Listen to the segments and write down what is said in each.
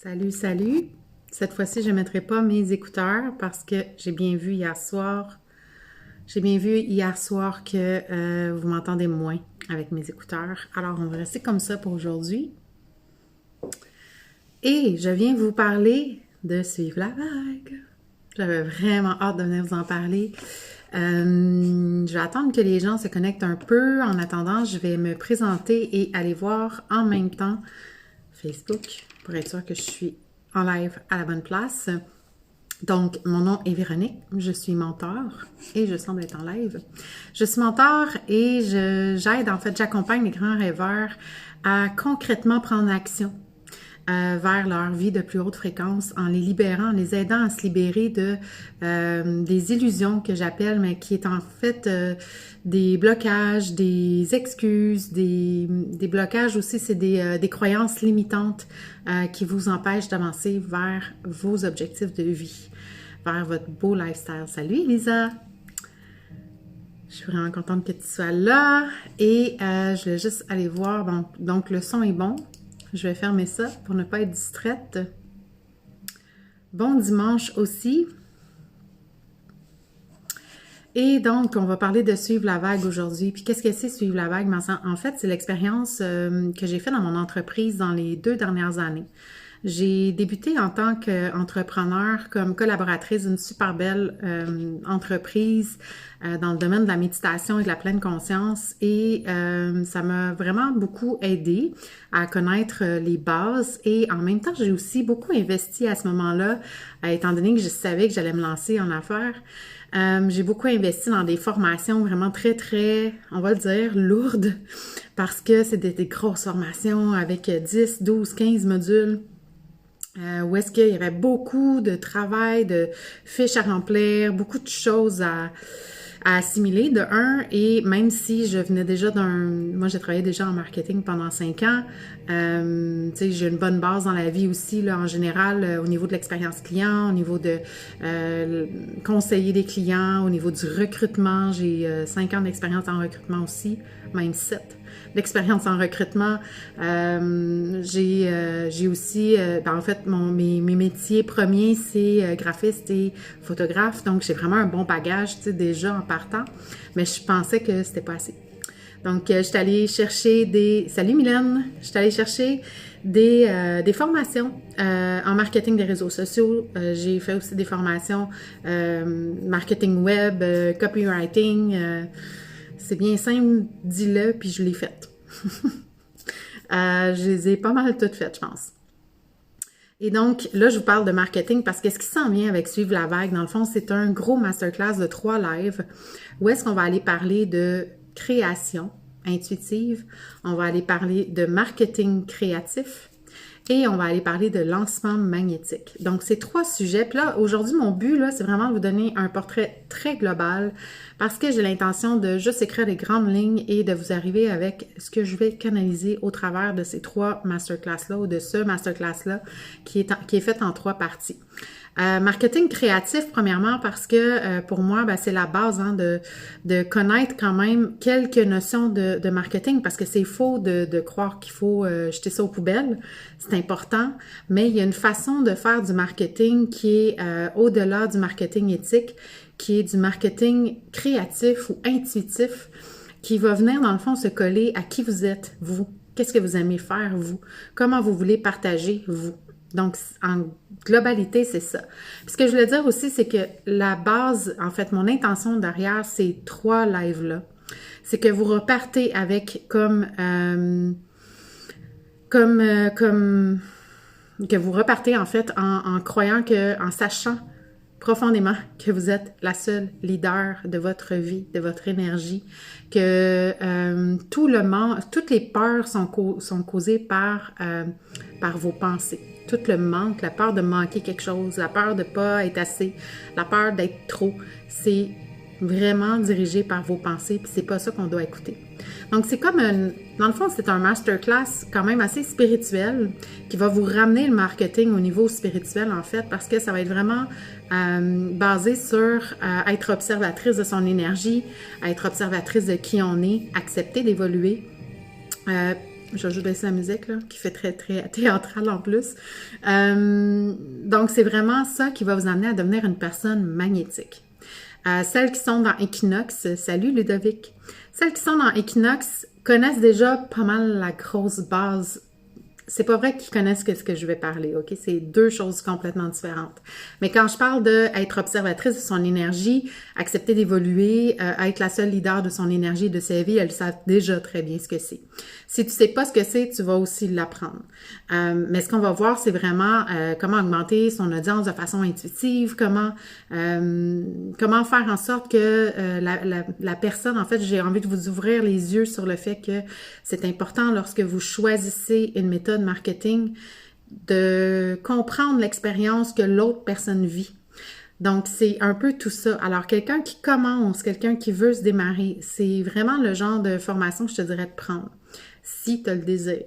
Salut, salut! Cette fois-ci, je ne mettrai pas mes écouteurs parce que j'ai bien vu hier soir que vous m'entendez moins avec mes écouteurs. Alors, on va rester comme ça pour aujourd'hui. Et je viens vous parler de suivre la vague. J'avais vraiment hâte de venir vous en parler. Je vais attendre que les gens se connectent un peu. En attendant, je vais me présenter et aller voir en même temps Facebook pour être sûr que je suis en live à la bonne place. Donc, mon nom est Véronique, je suis mentor et je semble être en live. Je suis mentor et j'accompagne les grands rêveurs à concrètement prendre action vers leur vie de plus haute fréquence en les libérant, en les aidant à se libérer de des illusions que j'appelle, mais qui est en fait des blocages, des excuses, des blocages aussi, c'est des croyances limitantes qui vous empêchent d'avancer vers vos objectifs de vie, vers votre beau lifestyle. Salut Elisa! Je suis vraiment contente que tu sois là et je vais juste aller voir. Bon, donc le son est bon. Je vais fermer ça pour ne pas être distraite. Bon dimanche aussi. Et donc, on va parler de suivre la vague aujourd'hui. Puis qu'est-ce que c'est suivre la vague? En fait, c'est l'expérience que j'ai faite dans mon entreprise dans les 2 dernières années. J'ai débuté en tant qu'entrepreneur, comme collaboratrice d'une super belle entreprise dans le domaine de la méditation et de la pleine conscience et ça m'a vraiment beaucoup aidé à connaître les bases et en même temps, j'ai aussi beaucoup investi à ce moment-là, étant donné que je savais que j'allais me lancer en affaires. J'ai beaucoup investi dans des formations vraiment très, très, on va le dire, lourdes parce que c'est des grosses formations avec 10, 12, 15 modules. Où est-ce qu'il y avait beaucoup de travail, de fiches à remplir, beaucoup de choses à assimiler de un, et même si je venais déjà moi j'ai travaillé déjà en marketing pendant 5 ans, tu sais, j'ai une bonne base dans la vie aussi, là, en général, au niveau de l'expérience client, au niveau de conseiller des clients, au niveau du recrutement, j'ai 5 ans d'expérience en recrutement aussi, même 7 d'expérience en recrutement. J'ai aussi, en fait, mes métiers premiers, c'est graphiste et photographe. Donc, j'ai vraiment un bon bagage, tu sais, déjà en partant. Mais je pensais que c'était pas assez. Donc, je suis allée chercher Salut Mylène! Je suis allée chercher des formations en marketing des réseaux sociaux. J'ai fait aussi des formations marketing web, copywriting. C'est bien simple, dis-le, puis je l'ai faite. Je les ai pas mal toutes faites, je pense. Et donc, là, je vous parle de marketing parce que ce qui s'en vient avec Suivre la vague, dans le fond, c'est un gros masterclass de 3 lives où est-ce qu'on va aller parler de création intuitive, on va aller parler de marketing créatif et on va aller parler de lancement magnétique. Donc, c'est 3 sujets. Puis là, aujourd'hui, mon but, là, c'est vraiment de vous donner un portrait très global parce que j'ai l'intention de juste écrire les grandes lignes et de vous arriver avec ce que je vais canaliser au travers de ces 3 masterclass-là ou de ce masterclass-là qui est fait en 3 parties. Marketing créatif, premièrement, parce que pour moi, ben, c'est la base de connaître quand même quelques notions de marketing, parce que c'est faux de croire qu'il faut jeter ça aux poubelles. C'est important, mais il y a une façon de faire du marketing qui est au-delà du marketing éthique, qui est du marketing créatif ou intuitif, qui va venir, dans le fond, se coller à qui vous êtes, vous. Qu'est-ce que vous aimez faire, vous? Comment vous voulez partager, vous? Donc, en globalité, c'est ça. Puis ce que je voulais dire aussi, c'est que la base, en fait, mon intention derrière ces 3 lives-là, c'est que vous repartez avec que vous repartez, en fait, en croyant en sachant profondément que vous êtes la seule leader de votre vie, de votre énergie, que toutes les peurs sont causées par vos pensées. Tout le manque, la peur de manquer quelque chose, la peur de pas être assez, la peur d'être trop, c'est vraiment dirigé par vos pensées, puis c'est pas ça qu'on doit écouter. Donc, c'est comme dans le fond, c'est un masterclass quand même assez spirituel qui va vous ramener le marketing au niveau spirituel, en fait, parce que ça va être vraiment basé sur être observatrice de son énergie, être observatrice de qui on est, accepter d'évoluer, Je vais juste baisser la musique, là, qui fait très, très théâtrale en plus. Donc, c'est vraiment ça qui va vous amener à devenir une personne magnétique. Celles qui sont dans Equinox, salut Ludovic. Celles qui sont dans Equinox connaissent déjà pas mal la grosse base. C'est pas vrai qu'ils connaissent ce que je vais parler, OK? C'est deux choses complètement différentes. Mais quand je parle d'être observatrice de son énergie, accepter d'évoluer, être la seule leader de son énergie et de sa vie, elles savent déjà très bien ce que c'est. Si tu sais pas ce que c'est, tu vas aussi l'apprendre. Mais ce qu'on va voir, c'est vraiment comment augmenter son audience de façon intuitive, comment faire en sorte que la personne, en fait, j'ai envie de vous ouvrir les yeux sur le fait que c'est important lorsque vous choisissez une méthode marketing de comprendre l'expérience que l'autre personne vit. Donc, c'est un peu tout ça. Alors, quelqu'un qui commence, quelqu'un qui veut se démarrer, c'est vraiment le genre de formation que je te dirais de prendre, si tu as le désir.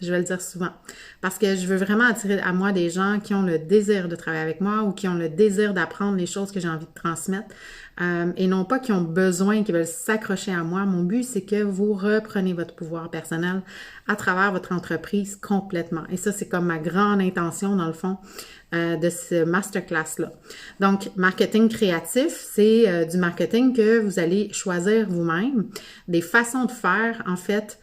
Je vais le dire souvent. Parce que je veux vraiment attirer à moi des gens qui ont le désir de travailler avec moi ou qui ont le désir d'apprendre les choses que j'ai envie de transmettre et non pas qui ont besoin, qui veulent s'accrocher à moi. Mon but, c'est que vous reprenez votre pouvoir personnel à travers votre entreprise complètement. Et ça, c'est comme ma grande intention, dans le fond, de ce masterclass-là. Donc, marketing créatif, c'est du marketing que vous allez choisir vous-même, des façons de faire, en fait.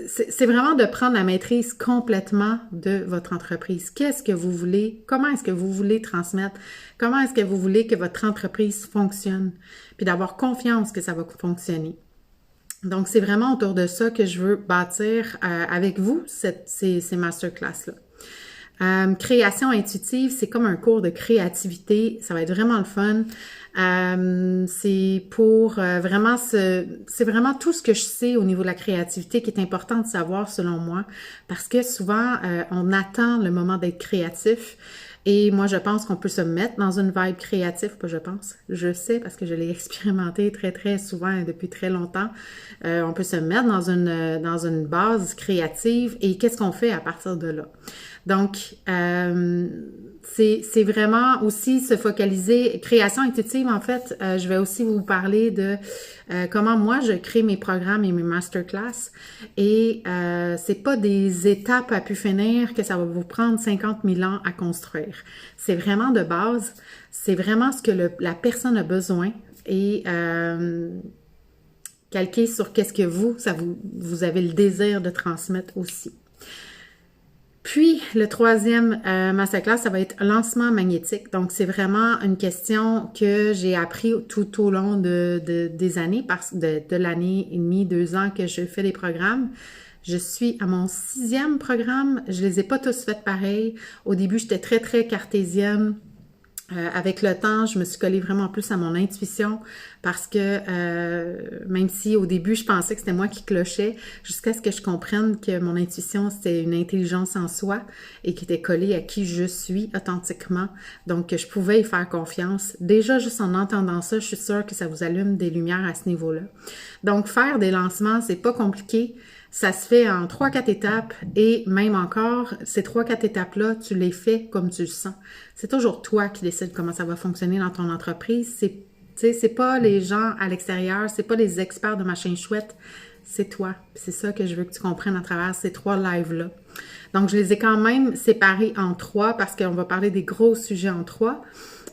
C'est vraiment de prendre la maîtrise complètement de votre entreprise. Qu'est-ce que vous voulez? Comment est-ce que vous voulez transmettre? Comment est-ce que vous voulez que votre entreprise fonctionne? Puis d'avoir confiance que ça va fonctionner. Donc, c'est vraiment autour de ça que je veux bâtir avec vous ces masterclass-là. Création intuitive, c'est comme un cours de créativité. Ça va être vraiment le fun. C'est pour vraiment c'est vraiment tout ce que je sais au niveau de la créativité qui est important de savoir selon moi, parce que souvent on attend le moment d'être créatif. Et moi, je pense qu'on peut se mettre dans une vibe créative, pas je pense, je sais parce que je l'ai expérimenté très, très souvent et depuis très longtemps. On peut se mettre dans une base créative et qu'est-ce qu'on fait à partir de là? Donc, c'est vraiment aussi se focaliser. Création intuitive, en fait, je vais aussi vous parler de comment moi je crée mes programmes et mes masterclass. Et c'est pas des étapes à pu finir que ça va vous prendre 50 000 ans à construire. C'est vraiment de base. C'est vraiment ce que la personne a besoin et calquer sur qu'est-ce que vous avez le désir de transmettre aussi. Puis, le troisième masterclass, ça va être lancement magnétique. Donc, c'est vraiment une question que j'ai appris tout au long des années, de l'année et demie, 2 ans que je fais les programmes. Je suis à mon 6e programme. Je les ai pas tous faits pareil. Au début, j'étais très, très cartésienne. Avec le temps, je me suis collée vraiment plus à mon intuition parce que même si au début, je pensais que c'était moi qui clochais, jusqu'à ce que je comprenne que mon intuition, c'était une intelligence en soi et qui était collée à qui je suis authentiquement. Donc, que je pouvais y faire confiance. Déjà, juste en entendant ça, je suis sûre que ça vous allume des lumières à ce niveau-là. Donc, faire des lancements, c'est pas compliqué. Ça se fait en 3-4 étapes et même encore, ces 3-4 étapes-là, tu les fais comme tu le sens. C'est toujours toi qui décides comment ça va fonctionner dans ton entreprise. C'est pas les gens à l'extérieur, c'est pas les experts de machin chouette, c'est toi. C'est ça que je veux que tu comprennes à travers ces 3 lives-là. Donc, je les ai quand même séparés en 3 parce qu'on va parler des gros sujets en 3,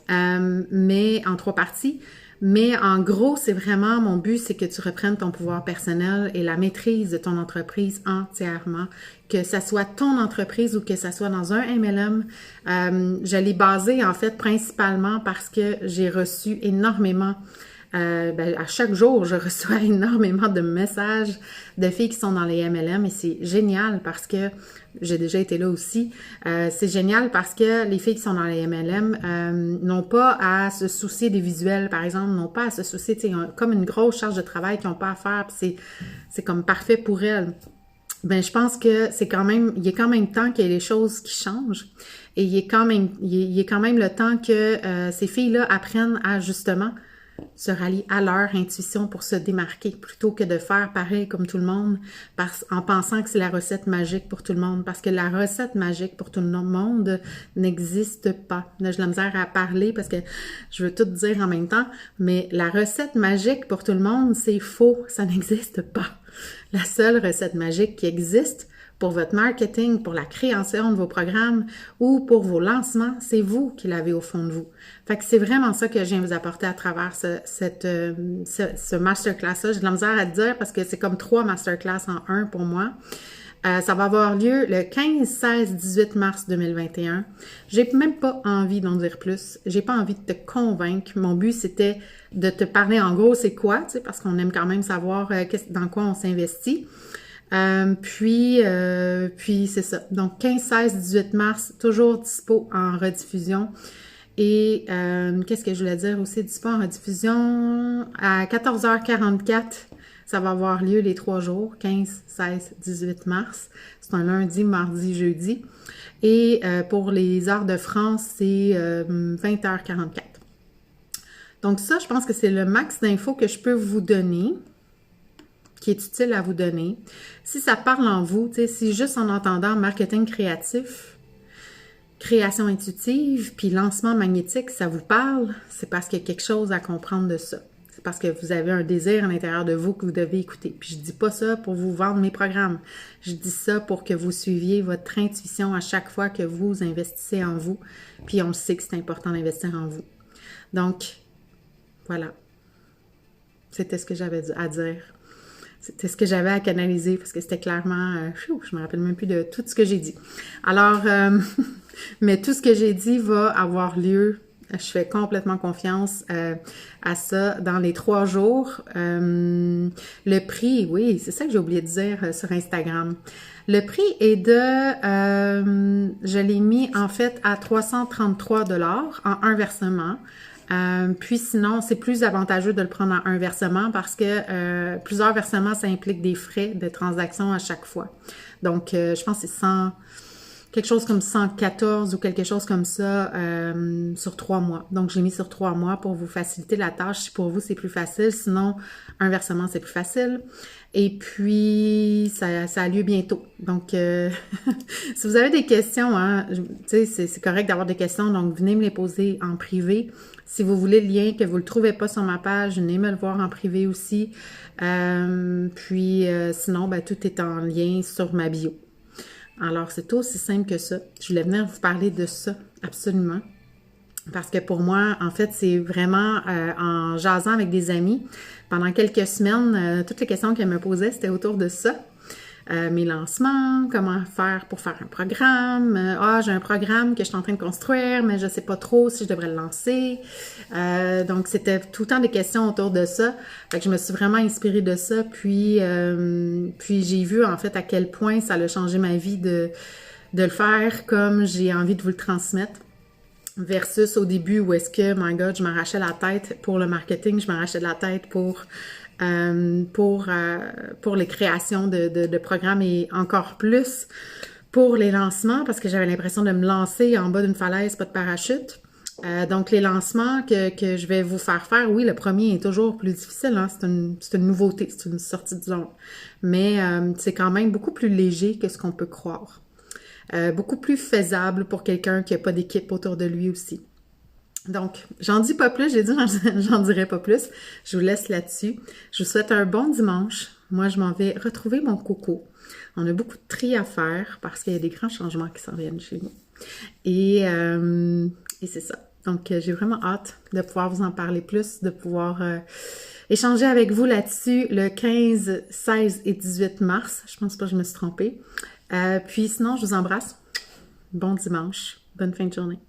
mais en 3 parties. Mais en gros, c'est vraiment mon but, c'est que tu reprennes ton pouvoir personnel et la maîtrise de ton entreprise entièrement, que ça soit ton entreprise ou que ça soit dans un MLM. Je l'ai basé en fait principalement parce que j'ai reçu énormément à chaque jour, je reçois énormément de messages de filles qui sont dans les MLM et c'est génial parce que j'ai déjà été là aussi. C'est génial parce que les filles qui sont dans les MLM n'ont pas à se soucier des visuels, par exemple, n'ont pas à se soucier, ils ont comme une grosse charge de travail qu'ils n'ont pas à faire, puis c'est comme parfait pour elles. Ben, je pense que il est quand même temps qu'il y ait les choses qui changent et il est quand même le temps que ces filles-là apprennent à justement se rallier à leur intuition pour se démarquer, plutôt que de faire pareil comme tout le monde en pensant que c'est la recette magique pour tout le monde, parce que la recette magique pour tout le monde n'existe pas. Là, j'ai la misère à parler parce que je veux tout dire en même temps, mais la recette magique pour tout le monde, c'est faux, ça n'existe pas. La seule recette magique qui existe pour votre marketing, pour la création de vos programmes ou pour vos lancements, c'est vous qui l'avez au fond de vous. Fait que c'est vraiment ça que je viens vous apporter à travers ce masterclass-là. J'ai de la misère à te dire parce que c'est comme 3 masterclass en un pour moi. Ça va avoir lieu le 15, 16, 18 mars 2021. J'ai même pas envie d'en dire plus. J'ai pas envie de te convaincre. Mon but, c'était de te parler en gros c'est quoi, tu sais, parce qu'on aime quand même savoir dans quoi on s'investit. Puis c'est ça. Donc, 15, 16, 18 mars, toujours dispo en rediffusion. Et qu'est-ce que je voulais dire aussi? Dispo en rediffusion à 14h44. Ça va avoir lieu les 3 jours, 15, 16, 18 mars. C'est un lundi, mardi, jeudi. Et pour les heures de France, c'est 20h44. Donc ça, je pense que c'est le max d'infos que je peux vous donner, qui est utile à vous donner. Si ça parle en vous, tu sais, si juste en entendant marketing créatif, création intuitive, puis lancement magnétique, ça vous parle, c'est parce qu'il y a quelque chose à comprendre de ça. C'est parce que vous avez un désir à l'intérieur de vous que vous devez écouter. Puis je dis pas ça pour vous vendre mes programmes. Je dis ça pour que vous suiviez votre intuition à chaque fois que vous investissez en vous. Puis on le sait que c'est important d'investir en vous. Donc, voilà. C'était ce que j'avais à dire. C'était ce que j'avais à canaliser parce que c'était clairement... je me rappelle même plus de tout ce que j'ai dit. Alors, mais tout ce que j'ai dit va avoir lieu. Je fais complètement confiance à ça dans les 3 jours. Le prix, oui, c'est ça que j'ai oublié de dire sur Instagram. Le prix est je l'ai mis en fait à 333 $ en un versement. Puis sinon, c'est plus avantageux de le prendre en un versement parce que plusieurs versements, ça implique des frais de transaction à chaque fois. Donc, je pense que c'est quelque chose comme 114 ou quelque chose comme ça sur 3 mois. Donc, j'ai mis sur 3 mois pour vous faciliter la tâche. Si pour vous, c'est plus facile. Sinon, un versement, c'est plus facile. Et puis, ça a lieu bientôt. Donc, si vous avez des questions, hein, tu sais, c'est correct d'avoir des questions. Donc, venez me les poser en privé. Si vous voulez le lien, que vous ne le trouvez pas sur ma page, venez me le voir en privé aussi. Sinon, ben, tout est en lien sur ma bio. Alors, c'est aussi simple que ça. Je voulais venir vous parler de ça, absolument. Parce que pour moi, en fait, c'est vraiment en jasant avec des amis. Pendant quelques semaines, toutes les questions qu'elles me posaient, c'était autour de ça. Mes lancements, comment faire pour faire un programme. J'ai un programme que je suis en train de construire, mais je sais pas trop si je devrais le lancer. Donc, c'était tout le temps des questions autour de ça. Fait que je me suis vraiment inspirée de ça. Puis j'ai vu, en fait, à quel point ça a changé ma vie de le faire comme j'ai envie de vous le transmettre. Versus au début où est-ce que, my God, je m'arrachais la tête pour le marketing, je m'arrachais la tête pour les créations de programmes et encore plus pour les lancements parce que j'avais l'impression de me lancer en bas d'une falaise, pas de parachute. Donc, les lancements que je vais vous faire, oui, le premier est toujours plus difficile, hein? C'est une nouveauté, c'est une sortie de zone. Mais c'est quand même beaucoup plus léger que ce qu'on peut croire. Beaucoup plus faisable pour quelqu'un qui n'a pas d'équipe autour de lui aussi. Donc, j'en dis pas plus, j'ai dit j'en dirai pas plus. Je vous laisse là-dessus. Je vous souhaite un bon dimanche. Moi, je m'en vais retrouver mon coco. On a beaucoup de tri à faire parce qu'il y a des grands changements qui s'en viennent chez nous. Et c'est ça. Donc, j'ai vraiment hâte de pouvoir vous en parler plus, de pouvoir échanger avec vous là-dessus le 15, 16 et 18 mars. Je pense pas que je me suis trompée. Puis sinon, je vous embrasse. Bon dimanche. Bonne fin de journée.